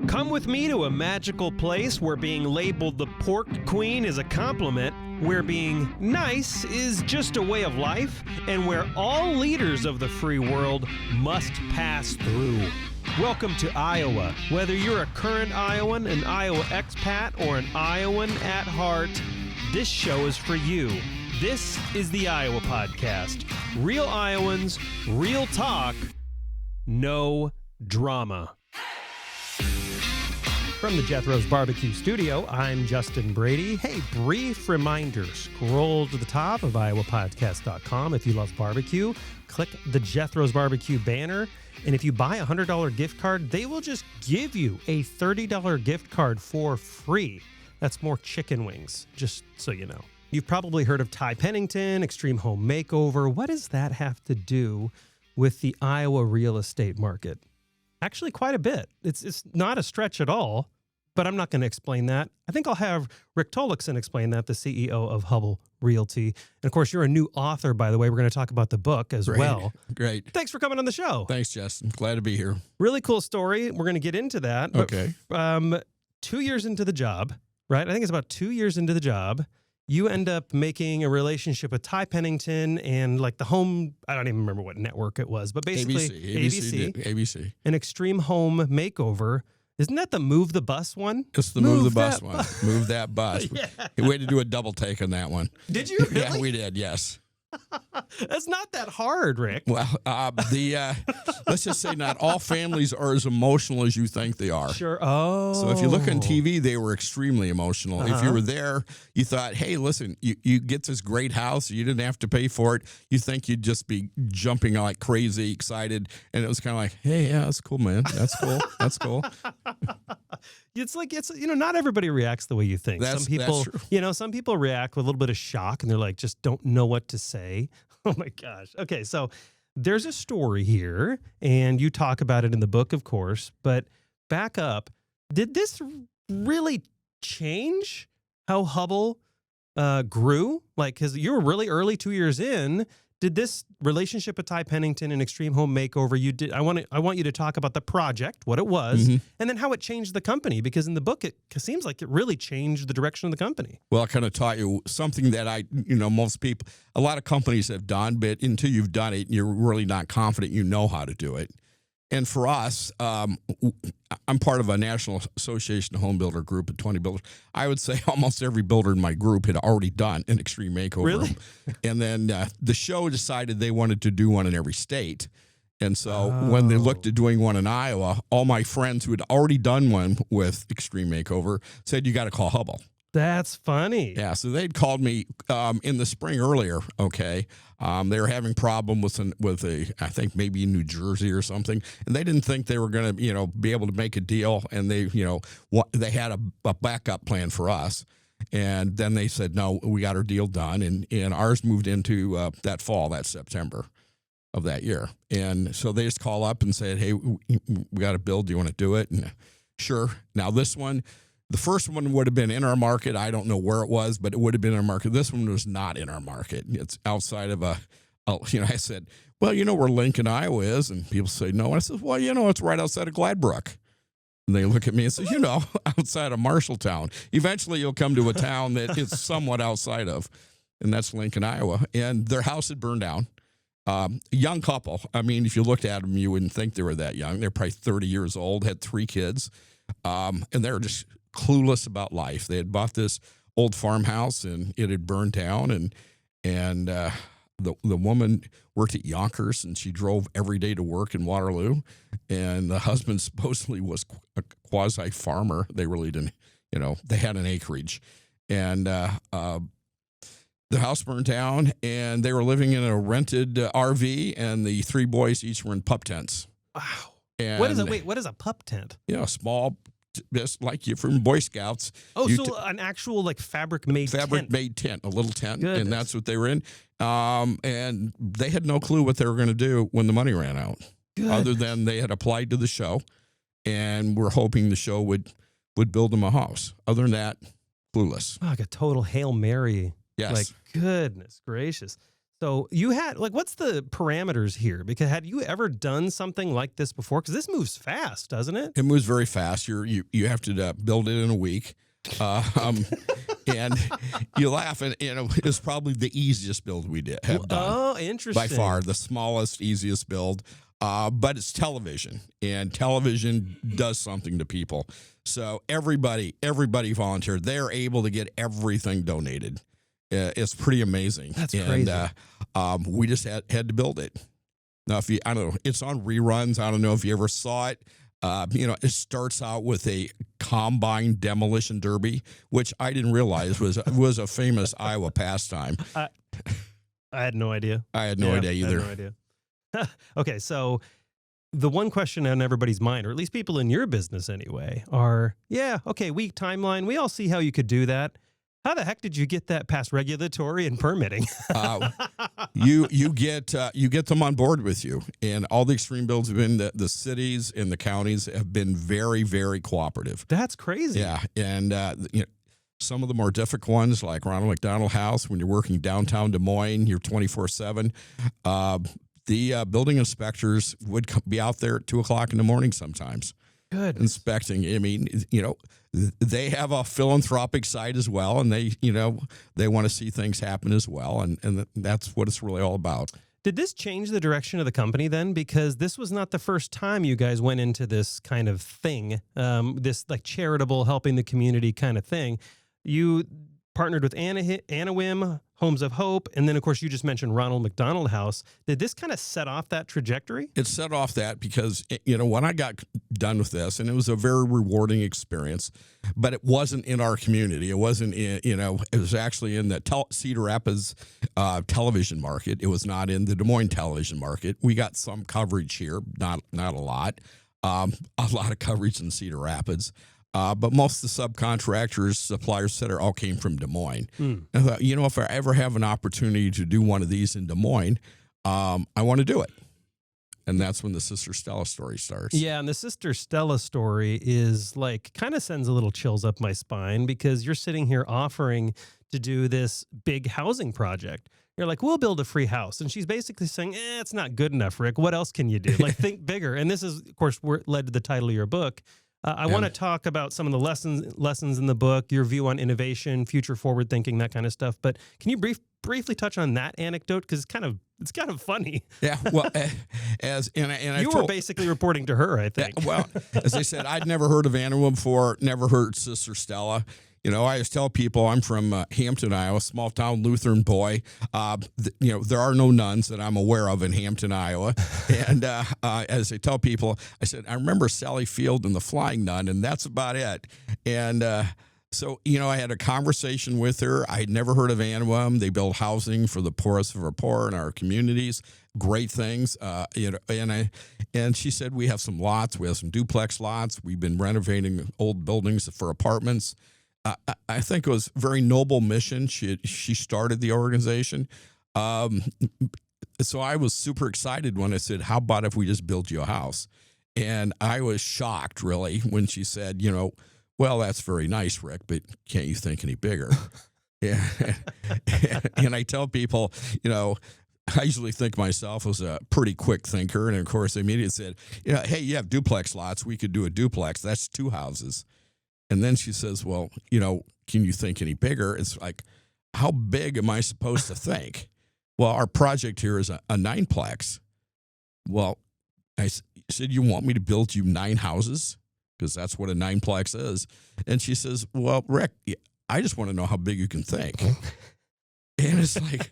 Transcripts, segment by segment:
Come with me to a magical place where being labeled the pork queen is a compliment, where being nice is just a way of life, and where all leaders of the free world must pass through. Welcome to Iowa. Whether you're a current Iowan, an Iowa expat, or an Iowan at heart, this show is for you. This is the Iowa Podcast. Real Iowans, real talk, no drama. From the Jethro's Barbecue Studio, I'm Justin Brady. Hey, brief reminder, scroll to the top of iowapodcast.com. If you love barbecue, click the Jethro's Barbecue banner. And if you buy a $100 gift card, they will just give you a $30 gift card for free. That's more chicken wings, just so you know. You've probably heard of Pennington, Extreme Home Makeover. What does that have to do with the Iowa real estate market? Actually, quite a bit. It's not a stretch at all, but I'm not going to explain that. I think I'll have Rick Tollakson explain that, the CEO of Hubbell Realty. And of course, you're a new author, by the way. We're going to talk about the book as well. Great. Thanks for coming on the show. Thanks, Justin. Glad to be here. Really cool story. We're going to get into that. Okay. 2 years into the job, right? I think it's about 2 years into the job. You end up making a relationship with Pennington and like the home, I don't even remember what network it was, but basically ABC. An Extreme Home Makeover. Isn't that the Move the Bus one? It's the Move the Bus one. Move that bus. Yeah. We had to do a double take on that one. Did you really? Yeah, we did, yes. That's not that hard, Rick. Well, let's just say not all families are as emotional as you think they are. Sure. Oh. So if you look on TV, they were extremely emotional. If you were there, you thought, hey, listen, you get this great house. You didn't have to pay for it. You think you'd just be jumping like crazy, excited. And it was kind of like, hey, yeah, that's cool, man. That's cool. That's cool. It's not everybody reacts the way you think. That's true. Some people react with a little bit of shock and they're like, just don't know what to say. Oh my gosh. Okay. So there's a story here and you talk about it in the book, of course, but back up. Did this really change how Hubbell grew? Like, cause you were really early, 2 years in. Did this relationship with Pennington and Extreme Home Makeover, I want you to talk about the project, what it was, and then how it changed the company, because in the book, it seems like it really changed the direction of the company. Well, I kind of taught you something that most people, a lot of companies have done, but until you've done it, you're really not confident you know how to do it. And for us, I'm part of a National Association of Home Builder group of 20 builders. I would say almost every builder in my group had already done an extreme makeover. Really? And then the show decided they wanted to do one in every state. And so when they looked at doing one in Iowa, all my friends who had already done one with extreme makeover said, you got to call Hubbell. That's funny. Yeah, so they'd called me in the spring earlier, okay? They were having problem with I think maybe in New Jersey or something, and they didn't think they were going to, be able to make a deal, and they had a backup plan for us. And then they said, no, we got our deal done, and ours moved into that September of that year. And so they just call up and said, hey, we got a build, do you want to do it? And sure. Now this one, the first one would have been in our market. I don't know where it was, but it would have been in our market. This one was not in our market. It's outside of I said, well, where Lincoln, Iowa is? And people say, no. And I said, well, it's right outside of Gladbrook. And they look at me and say, outside of Marshalltown. Eventually you'll come to a town that it's somewhat outside of, and that's Lincoln, Iowa. And their house had burned down. A young couple. I mean, if you looked at them, you wouldn't think they were that young. They're probably 30 years old, had 3 kids. And they were just clueless about life. They had bought this old farmhouse and it had burned down, and the woman worked at Yonkers and she drove every day to work in Waterloo, and the husband supposedly was a quasi farmer. They really didn't, they had an acreage, and the house burned down, and they were living in a rented RV, and the 3 boys each were in pup tents. Wow. And what is a pup tent? Small, just like you from Boy Scouts. Oh, so an actual fabric-made tent, a little tent. Goodness. And that's what they were in. And they had no clue what they were going to do when the money ran out. Good. Other than they had applied to the show, and we're hoping the show would build them a house. Other than that, clueless. Oh, like a total Hail Mary. Yes. Goodness gracious. So you had what's the parameters here? Because had you ever done something like this before? Because this moves fast, doesn't it? It moves very fast. You have to build it in a week. And you laugh, and it's probably the easiest build we have done. Oh, interesting. By far, the smallest, easiest build. But it's television, and television does something to people. So everybody volunteered. They're able to get everything donated. It's pretty amazing. That's crazy. And we just had to build it. Now, I don't know, it's on reruns. I don't know if you ever saw it. It starts out with a combine demolition derby, which I didn't realize was a famous Iowa pastime. I had no idea. I had no idea either. I had no idea. Okay, so the one question on everybody's mind, or at least people in your business anyway, are, week timeline. We all see how you could do that. How the heck did you get that past regulatory and permitting? You get them on board with you, and all the extreme builds have been the cities and the counties have been very, very cooperative. That's crazy. Yeah, and some of the more difficult ones, like Ronald McDonald House, when you're working downtown Des Moines, you're 24/7. The building inspectors would be out there at 2:00 in the morning sometimes. Good. Inspecting. I mean, they have a philanthropic side as well, and they want to see things happen as well, and that's what it's really all about. Did this change the direction of the company then? Because this was not the first time you guys went into this kind of thing, this charitable, helping the community kind of thing. You partnered with Anawim, Homes of Hope, and then, of course, you just mentioned Ronald McDonald House. Did this kind of set off that trajectory? It set off that because, when I got done with this, and it was a very rewarding experience, but it wasn't in our community. It wasn't in, it was actually in the Cedar Rapids television market. It was not in the Des Moines television market. We got some coverage here, not a lot. A lot of coverage in Cedar Rapids. But most of the subcontractors, suppliers, etc., all came from Des Moines. And I thought, if I ever have an opportunity to do one of these in Des Moines, I want to do it. And that's when the Sister Stella story starts. Yeah, and the Sister Stella story is kind of sends a little chills up my spine, because you're sitting here offering to do this big housing project. You're like, we'll build a free house. And she's basically saying, it's not good enough, Rick. What else can you do? Think bigger. And this is, of course, led to the title of your book. I want to talk about some of the lessons in the book, your view on innovation, future forward thinking, that kind of stuff. But can you briefly touch on that anecdote, because it's kind of funny? Yeah, well, you were basically reporting to her, I think. Yeah, well, as I said, I'd never heard of Anawim before, never heard Sister Stella. I always tell people I'm from Hampton, Iowa, small town Lutheran boy. There are no nuns that I'm aware of in Hampton, Iowa. And as I tell people, I said, I remember Sally Field and the Flying Nun, and that's about it. And so, I had a conversation with her. I had never heard of Anawim. They build housing for the poorest of our poor in our communities. Great things. And she said, we have some lots. We have some duplex lots. We've been renovating old buildings for apartments. I think it was a very noble mission. She started the organization. So I was super excited when I said, how about if we just build you a house? And I was shocked, really, when she said, well, that's very nice, Rick, but can't you think any bigger? Yeah. And I tell people, I usually think myself as a pretty quick thinker. And of course, I immediately said, hey, you have duplex lots. We could do a duplex. That's 2 houses. And then she says, well, can you think any bigger? It's like, how big am I supposed to think? Well, our project here is a 9-plex. Well, I said, you want me to build you 9 houses? Because that's what a 9-plex is. And she says, well, Rick, I just want to know how big you can think. And it's like,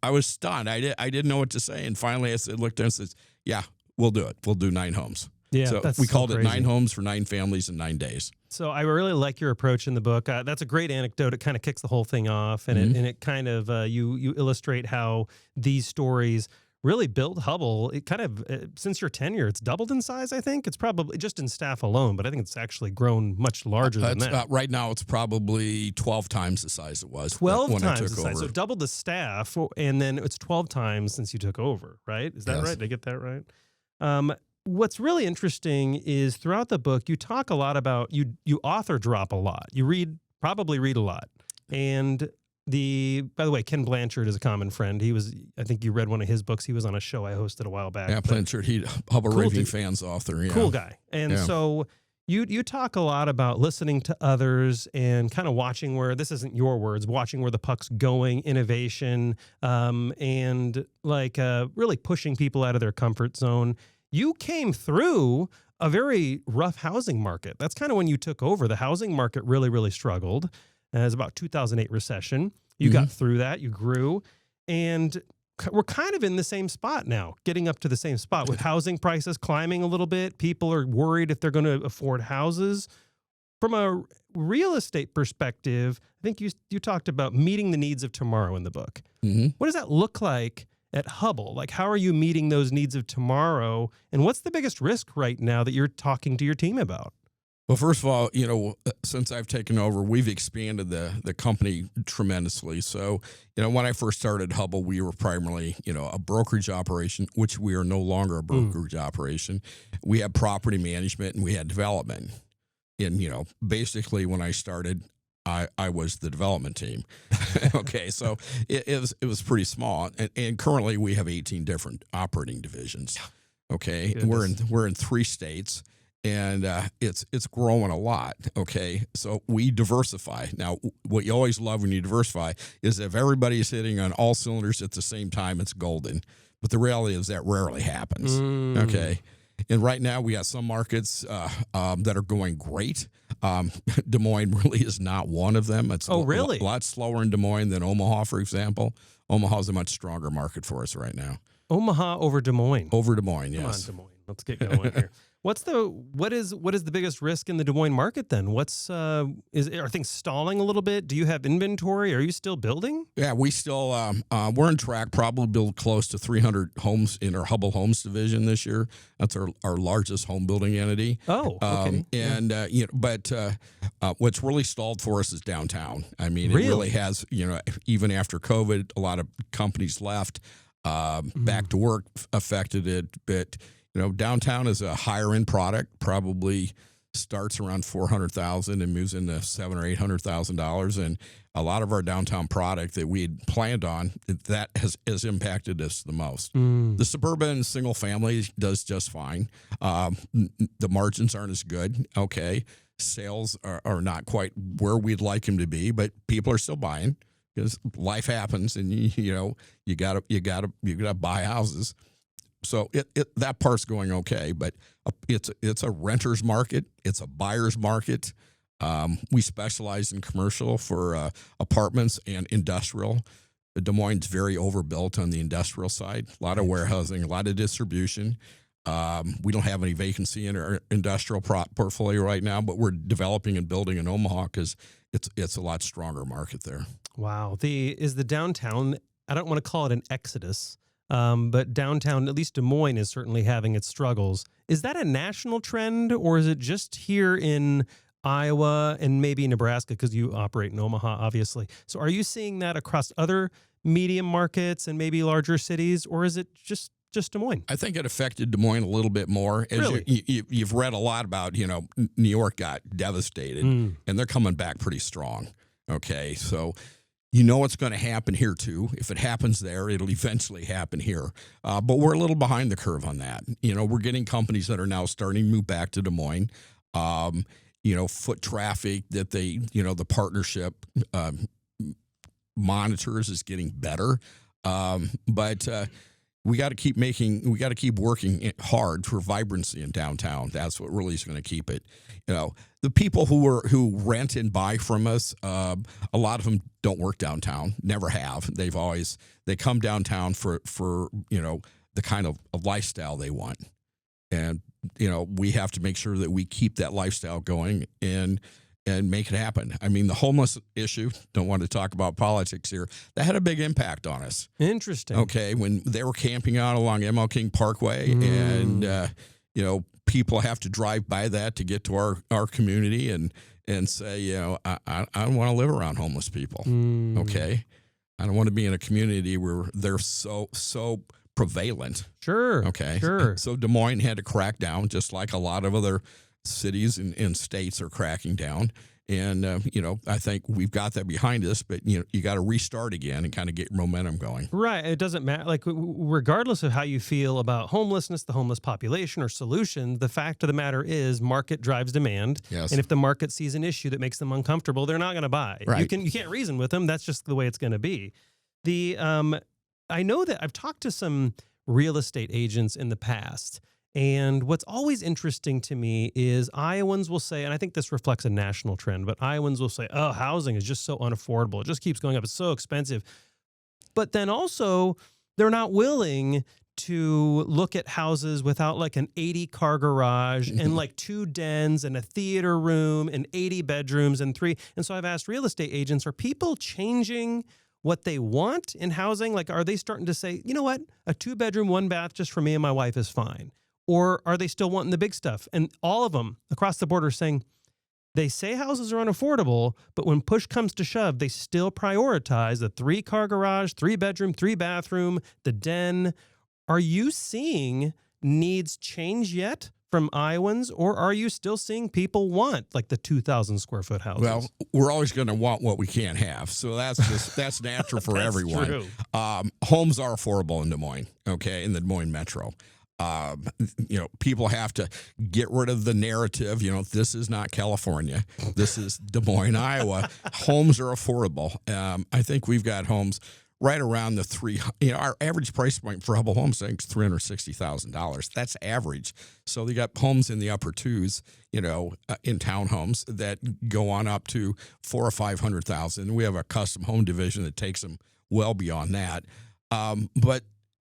I was stunned. I didn't know what to say. And finally I looked at her and said, yeah, we'll do it. We'll do 9 homes. Yeah, so we called it 9 homes for 9 families in 9 days. So I really like your approach in the book. That's a great anecdote. It kind of kicks the whole thing off, and it kind of you illustrate how these stories really built Hubbell. It kind of since your tenure, it's doubled in size. I think it's probably just in staff alone, but I think it's actually grown much larger than that. Right now, it's probably 12 times the size it was. 12 when times I took the size. over. So doubled the staff, and then it's 12 times since you took over. Right? Is that Yes. right? Did I get that right? What's really interesting is throughout the book, you talk a lot about you author drop a lot. You probably read a lot. And By the way, Ken Blanchard is a common friend. I think you read one of his books. He was on a show I hosted a while back. Yeah, Blanchard, Hubbell Realty fans author. Yeah. Cool guy. And so you talk a lot about listening to others and kind of watching where, this isn't your words, watching where the puck's going, innovation, and really pushing people out of their comfort zone. You came through a very rough housing market. That's kind of when you took over. The housing market really, really struggled. It was about 2008 recession. You got through that. You grew. And we're kind of in the same spot now, getting up to the same spot with housing prices climbing a little bit. People are worried if they're going to afford houses. From a real estate perspective, I think you talked about meeting the needs of tomorrow in the book. What does that look like at Hubbell? Like, how are you meeting those needs of tomorrow? And what's the biggest risk right now that you're talking to your team about? Well, first of all, since I've taken over, we've expanded the company tremendously. So, when I first started Hubbell, we were primarily, a brokerage operation, which we are no longer a brokerage operation. We had property management and we had development. And, basically when I started, I was the development team. Okay, so it was pretty small. And currently we have 18 different operating divisions. Okay, and we're in 3 states. And it's growing a lot, okay? So we diversify. Now, what you always love when you diversify is if everybody's hitting on all cylinders at the same time, it's golden. But the reality is that rarely happens, okay? And right now we got some markets that are going great. Des Moines really is not one of them. It's really? A lot slower in Des Moines than Omaha, for example. Omaha's a much stronger market for us right now. Omaha over Des Moines? Over Des Moines, yes. Come on, Des Moines. Let's get going here. What is the biggest risk in the Des Moines market then? Are things stalling a little bit? Do you have inventory? Are you still building? Yeah, we still we're on track. Probably build close to 300 homes in our Hubbell Homes division this year. That's our largest home building entity. Oh, okay. But what's really stalled for us is downtown. I mean, it really has. Even after COVID, a lot of companies left. Back to work affected it, but. Downtown is a higher end product, probably starts around $400,000 and moves into $700,000 or $800,000. And a lot of our downtown product that we had planned on, that has impacted us the most. The suburban single family does just fine. The margins aren't as good. Okay. Sales are not quite where we'd like them to be, but people are still buying because life happens and you gotta buy houses. So that part's going okay, but it's a renter's market. It's a buyer's market. We specialize in commercial for apartments and industrial. Des Moines is very overbuilt on the industrial side. A lot of warehousing, a lot of distribution. We don't have any vacancy in our industrial portfolio right now, but we're developing and building in Omaha because it's a lot stronger market there. Wow. Is the downtown, I don't want to call it an exodus, but downtown, at least Des Moines, is certainly having its struggles. Is that a national trend, or is it just here in Iowa and maybe Nebraska, because you operate in Omaha, obviously? So are you seeing that across other medium markets and maybe larger cities, or is it just Des Moines? I think it affected Des Moines a little bit more. As really? You've read a lot about, New York got devastated, and they're coming back pretty strong. Okay, so what's going to happen here too. If it happens there, it'll eventually happen here. But we're a little behind the curve on that. We're getting companies that are now starting to move back to Des Moines. Foot traffic that the partnership monitors is getting better. But we got to keep working hard for vibrancy in downtown. That's what really is going to keep it. The people who rent and buy from us, a lot of them don't work downtown, never have. They come downtown for the kind of lifestyle they want. And, we have to make sure that we keep that lifestyle going and make it happen. I mean, the homeless issue, don't want to talk about politics here, that had a big impact on us. Interesting. Okay, when they were camping out along ML King Parkway and, people have to drive by that to get to our community and say, I don't want to live around homeless people. Okay, I don't want to be in a community where they're so prevalent. Sure. Okay. Sure. So Des Moines had to crack down, just like a lot of other cities and states are cracking down. And, I think we've got that behind us, but, you got to restart again and kind of get momentum going. Right. It doesn't matter. Like, regardless of how you feel about homelessness, the homeless population, or solutions, the fact of the matter is market drives demand. Yes. And if the market sees an issue that makes them uncomfortable, they're not going to buy. Right. You can't reason with them. That's just the way it's going to be. I know that I've talked to some real estate agents in the past, and what's always interesting to me is Iowans will say, and I think this reflects a national trend, but Iowans will say, oh, housing is just so unaffordable. It just keeps going up. It's so expensive. But then also, they're not willing to look at houses without like an 80-car garage and like 2 dens and a theater room and 80 bedrooms and 3. And so I've asked real estate agents, are people changing what they want in housing? Like, are they starting to say, you know what, a 2-bedroom, 1-bath just for me and my wife is fine? Or are they still wanting the big stuff? And all of them across the board are saying they say houses are unaffordable, but when push comes to shove, they still prioritize the 3-car garage, 3-bedroom, 3-bathroom, the den. Are you seeing needs change yet from Iowans, or are you still seeing people want like the 2,000 square foot houses? Well, we're always going to want what we can't have. So that's natural for That's everyone. true. Homes are affordable in Des Moines, okay, in the Des Moines metro. People have to get rid of the narrative. This is not California. This is Des Moines, Iowa. Homes are affordable. I think we've got homes right around the our average price point for Hubbell Homes is $360,000. That's average. So they got homes in the upper twos, in townhomes that go on up to $400,000 or $500,000. We have a custom home division that takes them well beyond that. But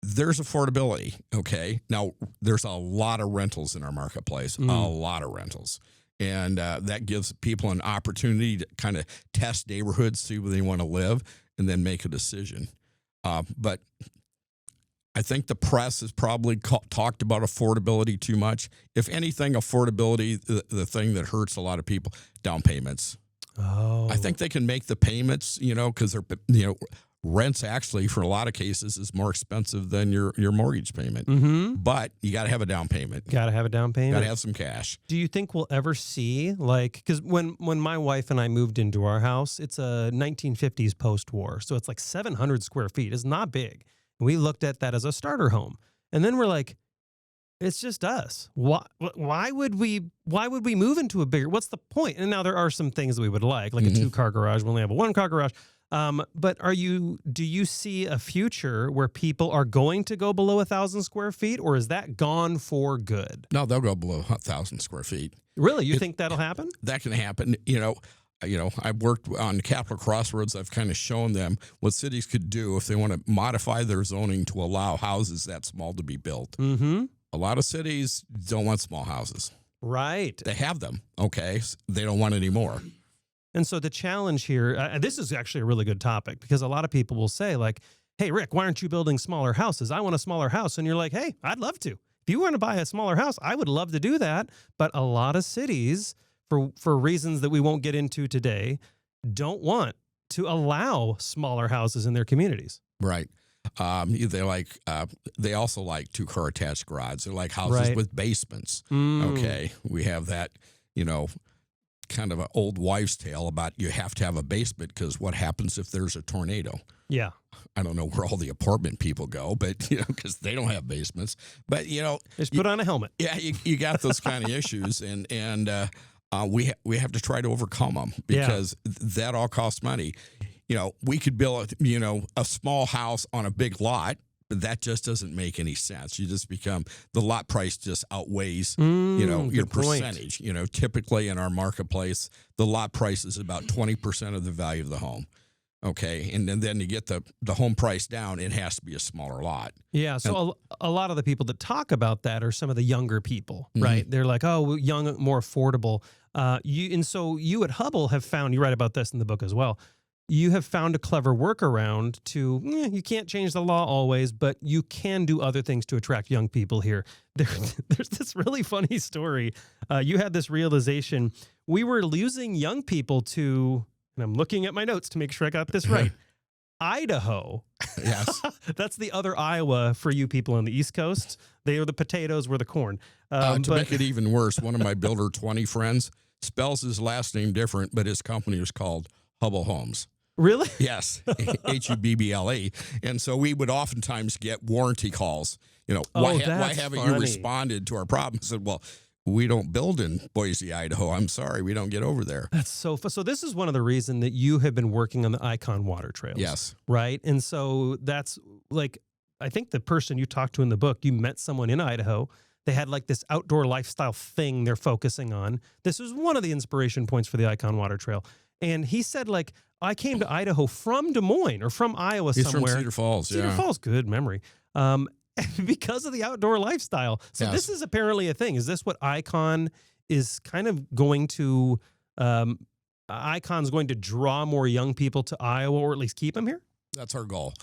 there's affordability. Okay. Now there's a lot of rentals in our marketplace, a lot of rentals. And that gives people an opportunity to kind of test neighborhoods, see where they want to live, and then make a decision. But I think the press has probably talked about affordability too much. If anything, affordability, the thing that hurts a lot of people, down payments. Oh. I think they can make the payments, because they're, rents actually, for a lot of cases, is more expensive than your mortgage payment. Mm-hmm. But you got to have a down payment. Got to have a down payment. Got to have some cash. Do you think we'll ever see, because when my wife and I moved into our house, it's a 1950s post-war, so it's like 700 square feet. It's not big. We looked at that as a starter home, and then we're like, it's just us. Why would we move into a bigger? What's the point? And now there are some things that we would like a 2-car garage. We only have a 1-car garage. But do you see a future where people are going to go below 1,000 square feet, or is that gone for good? No, they'll go below 1,000 square feet. Really? You think that'll happen? That can happen. I've worked on the Capital Crossroads. I've kind of shown them what cities could do if they want to modify their zoning to allow houses that small to be built. Mm-hmm. A lot of cities don't want small houses. Right. They have them. Okay. They don't want any more. And so the challenge here, this is actually a really good topic, because a lot of people will say like, hey, Rick, why aren't you building smaller houses? I want a smaller house. And you're like, hey, I'd love to. If you want to buy a smaller house, I would love to do that. But a lot of cities, for reasons that we won't get into today, don't want to allow smaller houses in their communities. Right. They also like 2-car attached garages. They like houses with basements. Okay. We have that, kind of an old wives' tale about you have to have a basement because what happens if there's a tornado? Yeah. I don't know where all the apartment people go, but, because they don't have basements. But, just put on a helmet. Yeah, you got those kind of issues, and we have to try to overcome them, because that all costs money. We could build a small house on a big lot, but that just doesn't make any sense. You just become, the lot price just outweighs, your percentage. Typically in our marketplace, the lot price is about 20% of the value of the home. Okay. And then to get the home price down, it has to be a smaller lot. Yeah. So a lot of the people that talk about that are some of the younger people, right? They're like, oh, young, more affordable. So you at Hubbell have found, you write about this in the book as well, you have found a clever workaround to, you can't change the law always, but you can do other things to attract young people here. There's this really funny story. You had this realization. We were losing young people to, and I'm looking at my notes to make sure I got this right, Idaho. Yes. That's the other Iowa for you people on the East Coast. They are the potatoes, we're the corn. To make it even worse, one of my Builder 20 friends spells his last name different, but his company was called Hubbell Homes. Really? Yes, Hubble. And so we would oftentimes get warranty calls. Why haven't you responded to our problem? I said, well, we don't build in Boise, Idaho. I'm sorry, we don't get over there. That's so this is one of the reasons that you have been working on the Icon water trails. Yes. Right? And so that's like, I think the person you talked to in the book, you met someone in Idaho. They had like this outdoor lifestyle thing they're focusing on. This was one of the inspiration points for the Icon water trail. And he said, like, I came to Idaho from Des Moines or from Iowa He's somewhere. from Cedar Falls, Cedar Falls, good memory. Because of the outdoor lifestyle. So Yes. this is apparently a thing. Is this what Icon is kind of going to, Icon's going to draw more young people to Iowa, or at least keep them here? That's our goal.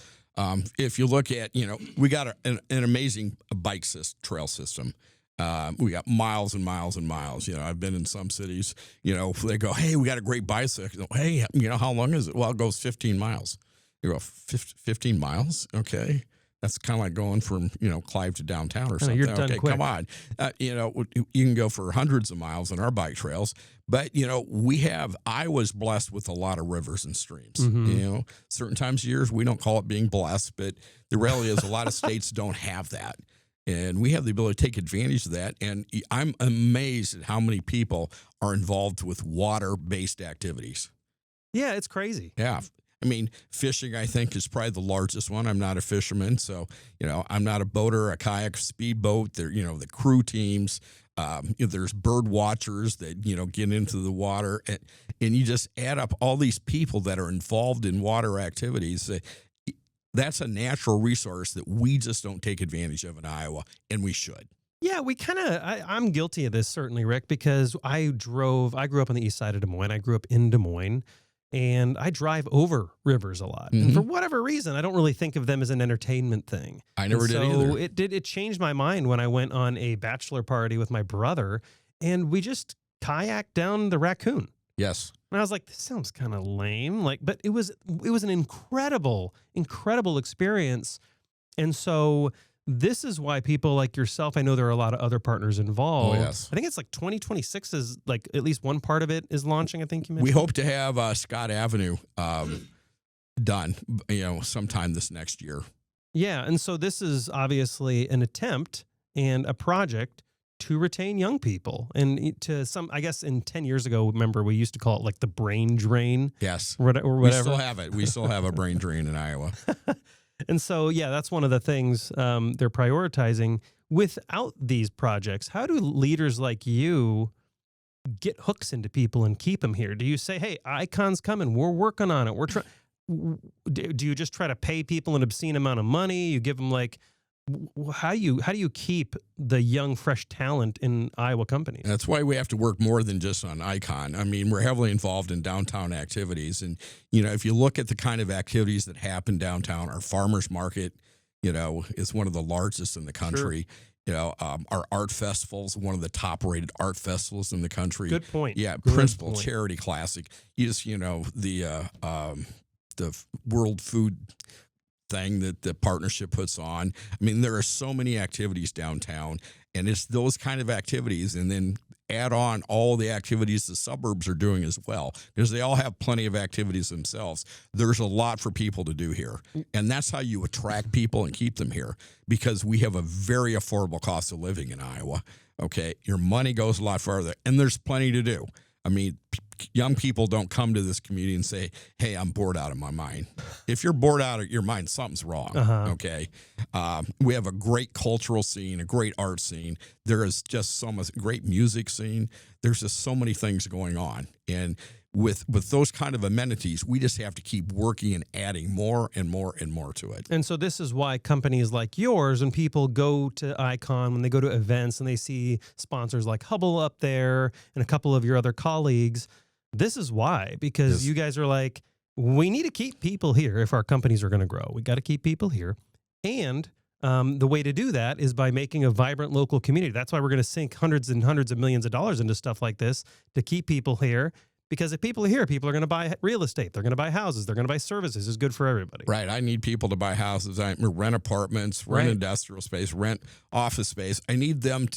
If you look at, we got an amazing bike trail system. We got miles and miles and miles. I've been in some cities, they go, hey, we got a great bicycle. Hey, how long is it? Well, it goes 15 miles. You go, 15 miles? Okay. That's kind of like going from, Clive to downtown or something. You're done okay, quick. come on. You can go for hundreds of miles on our bike trails. But, Iowa's blessed with a lot of rivers and streams. Mm-hmm. Certain times of years, we don't call it being blessed, but the reality is a lot of states don't have that. And we have the ability to take advantage of that. And I'm amazed at how many people are involved with water-based activities. Yeah, it's crazy. Yeah. I mean, fishing, I think, is probably the largest one. I'm not a fisherman, so, I'm not a boater, a kayak, speedboat. There, the crew teams. There's bird watchers that, get into the water. And you just add up all these people that are involved in water activities. That's a natural resource that we just don't take advantage of in Iowa, and we should. Yeah, we kind of, I'm guilty of this, certainly, Rick, because I grew up on the east side of Des Moines. I grew up in Des Moines, and I drive over rivers a lot. Mm-hmm. And for whatever reason, I don't really think of them as an entertainment thing. I never did either. So it changed my mind when I went on a bachelor party with my brother, and we just kayaked down the Raccoon. Yes. And I was like, this sounds kind of lame. But it was an incredible experience. And so this is why people like yourself, I know there are a lot of other partners involved. Oh, yes. I think it's like 2026 is like at least one part of it is launching, I think you mentioned. We hope to have Scott Avenue done, sometime this next year. Yeah. And so this is obviously an attempt and a project to retain young people. And to some, I guess in 10 years ago, remember, we used to call it like the brain drain. Yes. Or whatever. We still have it. We still have a brain drain in Iowa. And so, yeah, that's one of the things they're prioritizing. Without these projects, how do leaders like you get hooks into people and keep them here? Do you say, hey, Icon's coming, we're working on it, we're trying? Do you just try to pay people an obscene amount of money? You give them like, how do you keep the young, fresh talent in Iowa companies? That's why we have to work more than just on Icon. I mean, we're heavily involved in downtown activities. And, if you look at the kind of activities that happen downtown, our farmers market, is one of the largest in the country. Sure. Our art festivals, one of the top-rated art festivals in the country. Good point. Yeah, Good Principal point. Charity Classic. The World Food thing that the partnership puts on. I mean, there are so many activities downtown, and it's those kind of activities, and then add on all the activities the suburbs are doing as well, because they all have plenty of activities themselves. There's a lot for people to do here, and that's how you attract people and keep them here, because we have a very affordable cost of living in Iowa. Okay, your money goes a lot farther, and there's plenty to do. I mean, young people don't come to this community and say, hey, I'm bored out of my mind. If you're bored out of your mind, something's wrong, okay? We have a great cultural scene, a great art scene. There is just so much great music scene. There's just so many things going on. And with those kind of amenities, we just have to keep working and adding more and more and more to it. And so this is why companies like yours, when people go to Icon, when they go to events and they see sponsors like Hubbell up there and a couple of your other colleagues, this is why, because you guys are like, we need to keep people here if our companies are going to grow. We got to keep people here. And the way to do that is by making a vibrant local community. That's why we're going to sink hundreds and hundreds of millions of dollars into stuff like this to keep people here. Because if people are here, people are going to buy real estate. They're going to buy houses. They're going to buy services. It's good for everybody. Right. I need people to buy houses. I rent apartments, rent industrial space, rent office space. I need them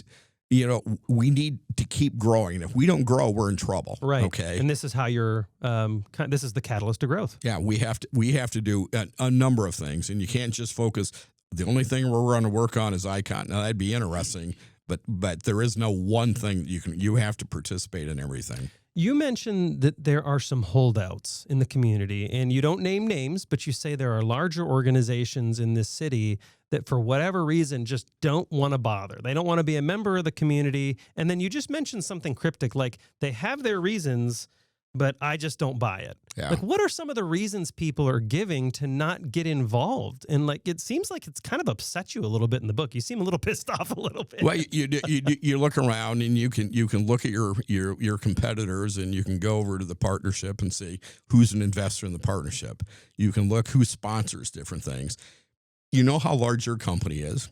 we need to keep growing. If we don't grow, we're in trouble. Right. Okay. And this is how this is the catalyst to growth. Yeah. We have to do a number of things, and you can't just focus. The only thing we're going to work on is icon. Now that'd be interesting, but there is no one thing you have to participate in everything. You mentioned that there are some holdouts in the community, and you don't name names, but you say there are larger organizations in this city that for whatever reason just don't want to bother. They don't want to be a member of the community. And then you just mentioned something cryptic, like they have their reasons, but I just don't buy it. Yeah. Like, what are some of the reasons people are giving to not get involved? And like, it seems like it's kind of upset you a little bit in the book. You seem a little pissed off a little bit. Well, you look around and you can look at your competitors, and you can go over to the partnership and see who's an investor in the partnership. You can look who sponsors different things. You know how large your company is.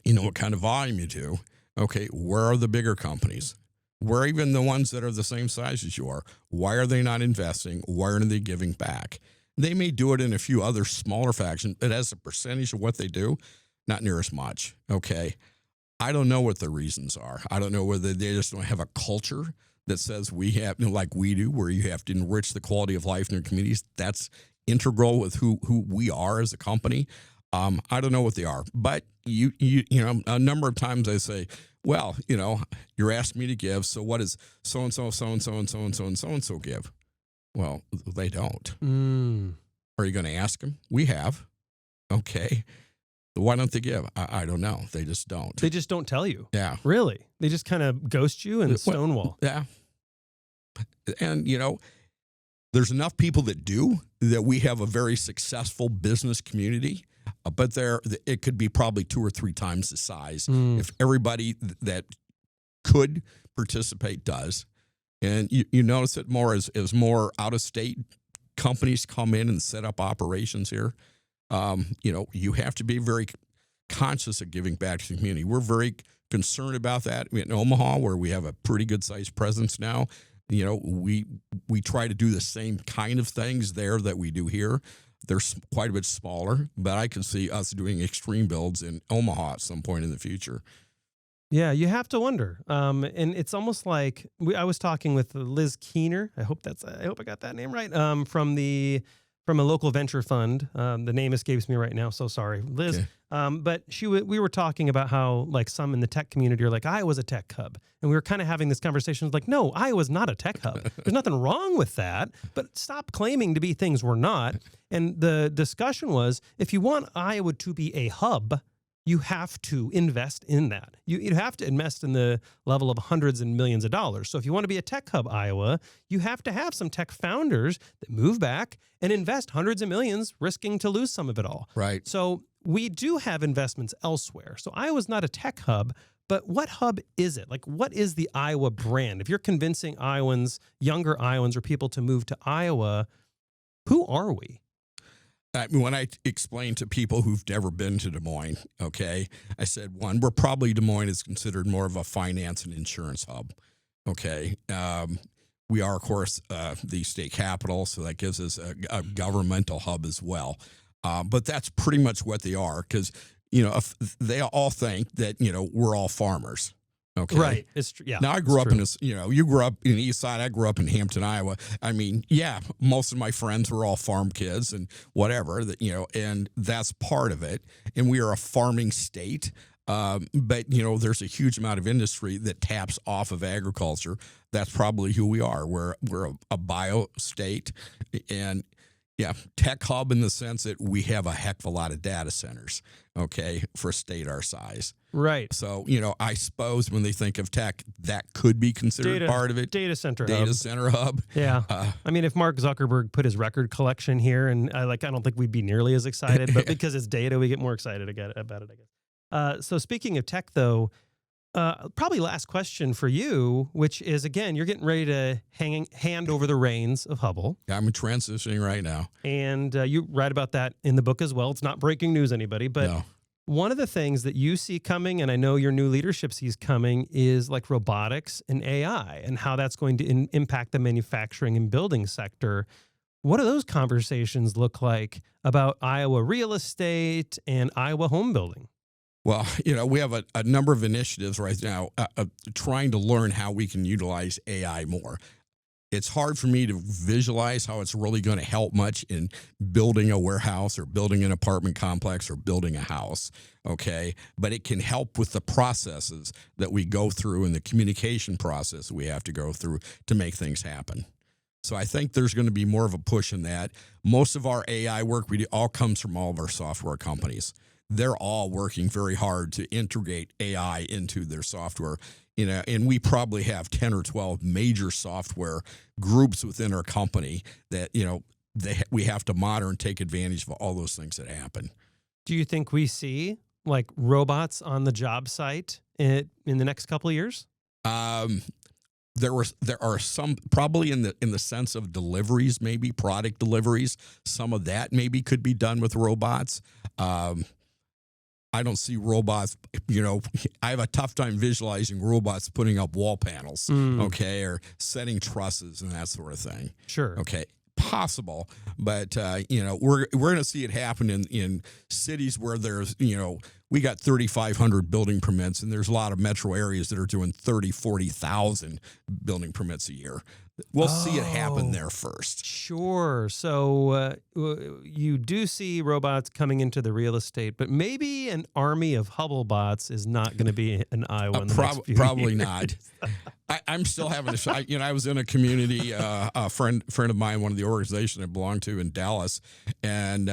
You know what kind of volume you do. Okay, where are the bigger companies? Where are even the ones that are the same size as you are? Why are they not investing? Why aren't they giving back? They may do it in a few other smaller factions, but as a percentage of what they do, not near as much. Okay, I don't know what the reasons are. I don't know whether they just don't have a culture that says we have, like we do, where you have to enrich the quality of life in your communities. That's integral with who we are as a company. I don't know what they are, but you know, a number of times I say, well, you're asking me to give, so what does so-and-so, so-and-so, and so-and-so, and so-and-so give? Well, they don't. Are you going to ask them? We have. Okay. Why don't they give? I don't know. They just don't. They just don't tell you. Yeah. Really? They just kind of ghost you and stonewall. Yeah. And, there's enough people that do that we have a very successful business community. But it could be probably 2 or 3 times the size if everybody that could participate does. And you notice it more as more out-of-state companies come in and set up operations here. You have to be very conscious of giving back to the community. We're very concerned about that. In Omaha, where we have a pretty good-sized presence now, we try to do the same kind of things there that we do here. They're quite a bit smaller, but I can see us doing extreme builds in Omaha at some point in the future. Yeah, you have to wonder. And it's almost like I was talking with Liz Keener. I hope I got that name right. From a local venture fund. The name escapes me right now, so sorry, Liz. Okay. But we were talking about how like some in the tech community are like, Iowa's a tech hub. And we were kind of having this conversation like, no, Iowa's not a tech hub. There's nothing wrong with that, but stop claiming to be things we're not. And the discussion was, if you want Iowa to be a hub, you have to invest in that. You have to invest in the level of hundreds and millions of dollars. So if you want to be a tech hub, Iowa, you have to have some tech founders that move back and invest hundreds of millions, risking to lose some of it all. Right. So we do have investments elsewhere. So Iowa's not a tech hub, but what hub is it? Like, what is the Iowa brand? If you're convincing Iowans, younger Iowans, or people to move to Iowa, who are we? When I explain to people who've never been to Des Moines, okay, I said, one, we're probably Des Moines is considered more of a finance and insurance hub, okay. We are, of course, the state capital, so that gives us a governmental hub as well. But that's pretty much what they are, because, if they all think that, we're all farmers. Okay. Right. It's true. Yeah. Now I grew up in you grew up in the East Side. I grew up in Hampton, Iowa. I mean, yeah, most of my friends were all farm kids and whatever and that's part of it. And we are a farming state. But there's a huge amount of industry that taps off of agriculture. That's probably who we are. We're a bio state, and yeah, tech hub in the sense that we have a heck of a lot of data centers, okay, for a state our size. Right. So, I suppose when they think of tech, that could be considered part of it. Data center hub. Yeah. I mean, if Mark Zuckerberg put his record collection here, and I don't think we'd be nearly as excited, but because it's data, we get more excited about it, I guess. So speaking of tech, though, probably last question for you, which is, again, you're getting ready to hand over the reins of Hubbell. I'm transitioning right now. And you write about that in the book as well. It's not breaking news, anybody, but no. One of the things that you see coming, and I know your new leadership sees coming, is like robotics and AI and how that's going to impact the manufacturing and building sector. What do those conversations look like about Iowa real estate and Iowa home building? Well, we have a number of initiatives right now trying to learn how we can utilize AI more. It's hard for me to visualize how it's really going to help much in building a warehouse or building an apartment complex or building a house, okay? But it can help with the processes that we go through and the communication process we have to go through to make things happen. So I think there's going to be more of a push in that. Most of our AI work we do all comes from all of our software companies. They're all working very hard to integrate AI into their software. And we probably have 10 or 12 major software groups within our company that, we have to monitor and take advantage of all those things that happen. Do you think we see like robots on the job site in the next couple of years? There are some probably in the sense of deliveries, maybe product deliveries. Some of that maybe could be done with robots. I don't see robots, I have a tough time visualizing robots putting up wall panels, okay, or setting trusses and that sort of thing. Sure. Okay. Possible, but, we're going to see it happen in cities where there's, we got 3,500 building permits, and there's a lot of metro areas that are doing 30, 40,000 building permits a year. We'll see it happen there first. Sure. So you do see robots coming into the real estate, but maybe an army of Hubbell bots is not going to be in Iowa in the next few probably years. Not. I'm still having I was in a community, a friend of mine, one of the organizations I belong to in Dallas, and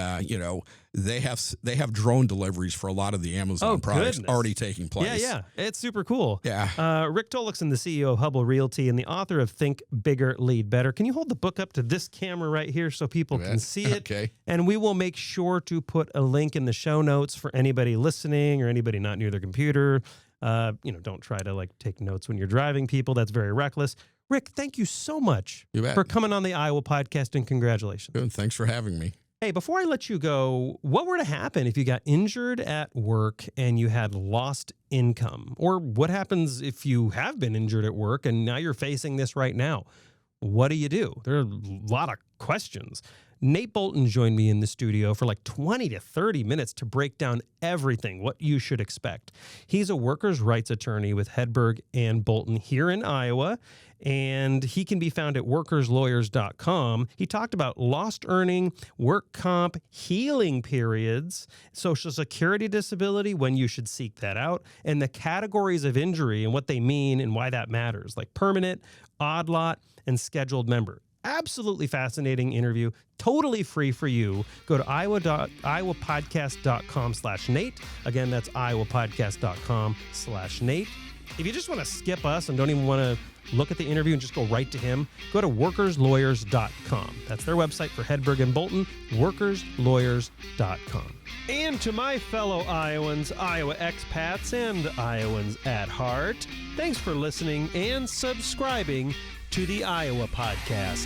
they have drone deliveries for a lot of the Amazon products already taking place. Yeah, it's super cool. Yeah. Rick Tollakson, the CEO of Hubbell Realty and the author of Think Bigger, Lead Better. Can you hold the book up to this camera right here so people can see it? Okay. And we will make sure to put a link in the show notes for anybody listening or anybody not near their computer. Don't try to take notes when you're driving, people. That's very reckless. Rick, thank you so much for coming on the Iowa podcast, and congratulations. Good. Thanks for having me. Hey, before I let you go, what were to happen if you got injured at work and you had lost income? Or what happens if you have been injured at work and now you're facing this right now? What do you do? There are a lot of questions. Nate Bolton joined me in the studio for 20 to 30 minutes to break down everything, what you should expect. He's a workers' rights attorney with Hedberg and Bolton here in Iowa, and he can be found at workerslawyers.com. He talked about lost earning, work comp, healing periods, Social Security disability, when you should seek that out, and the categories of injury and what they mean and why that matters, like permanent, odd lot, and scheduled member. Absolutely fascinating interview, totally free for you. Go to iowapodcast.com/Nate. Again, that's iowapodcast.com/Nate. If you just want to skip us and don't even want to look at the interview and just go right to him, go to workerslawyers.com. That's their website for Hedberg and Bolton, workerslawyers.com. And to my fellow Iowans, Iowa expats, and Iowans at heart, thanks for listening and subscribing to the Iowa Podcast.